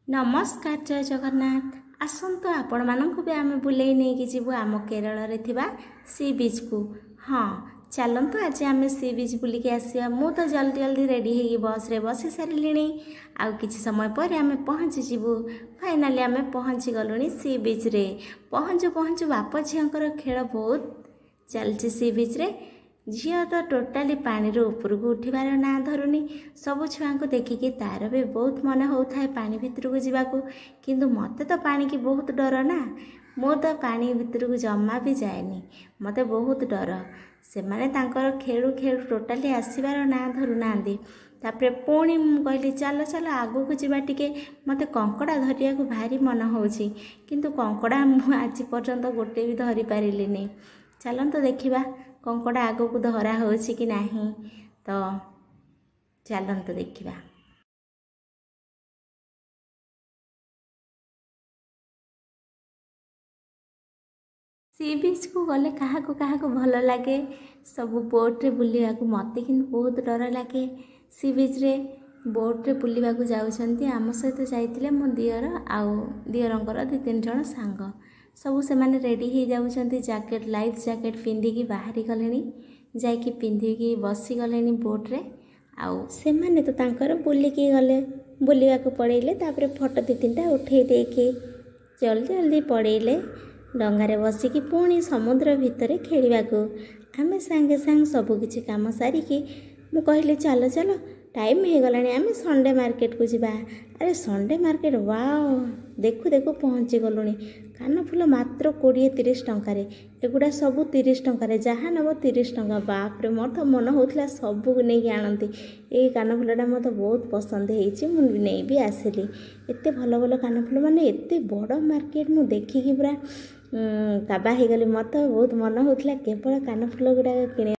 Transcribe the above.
नमस्कार जय जगन्नाथ आसतु आपण मानक भी आम बुले नहीं जीवु आम केरल रे थिबा सी बीच को। हाँ चलतु आज आम सी बीच बुलिकी आसिया। मु तो जल्दी जल्दी रेडी हो बस रे बसी सारे आउ किछि समय पर आम पहुँची जीवु। फाइनाली आम पहुँची गलुनी सी बीच रे। पहुँचु पहुँचु बाप झीर खेल बहुत चलती सी बीच रे। झील तो टोटाली पानी ऊपर को उठिबार ना धरुनी। सब छुआ को देखिकी तार भी बहुत मन होता है पानी भितर को जावाक, किंतु मते तो पानी की बहुत डर ना। मो तो पानी भितर को जमा भी जाएनी, मते बहुत डर। से माने तांकर खेलु खेलु टोटाली आसबार ना धरु ना। तापरे पुणी कहली चल चल आगू को जीवा टिके। मते कंकड़ा धरिया को भारी मन होची, किंतु कंकड़ा मु आज पर्यंत गोटे भी धरी पारिली नहीं। चलंतु देखिबा कंकड़ा आगो को धरा होची कि नहीं। तो चलंतु देखिबा। सी बीच को गले कहा को भल लगे। सब बोट रे बुलिया को मते कि बहुत डर लगे। सी बीच रे बोट रे बुलिया को जाउछंती। आम सहित जाइतिले मो दियर आउ दियरंकर 2-3 जण सांग। सब से माने रेडी हो जाउछंती। जैकेट लाइफ जैकेट पिंधिकी बाहरी गलेनी, जाइकी पिंधिकी बसी गलेनी बोट रे। आउ से माने तो तांकर बुलिकी गले, बुलिया को पड़ेले। तापरे फोटो 2-3टा उठे देके जल्दी जल्दी पड़ेले। डंगारे बसिकी पुणी समुद्र भितर खेलिबा को। आमे सांगे सांग सब किछि काम सारिकी मु कहली चलो चलो टाइम हो गलानी आमे संडे मार्केट को जीवा। अरे संडे मार्केट वाओ देखु देखु पहुँची गलुनी। कान फूल मात्र 20-30 टंकार। एगुड़ा सब 30 टंकार, जहाँ नब 30 टंका। बापरे मोर तो मन होता सबू नहीं आणती। ये कान फूलटा मत बहुत पसंद होती, मुझे नहीं भी आसिली। एत भल भल कान फूल माने एत बड़ मार्केट मु देखिकी पूरा काबा हो गली। मत बहुत मन होता केवल कान फूल गुड़ा किने।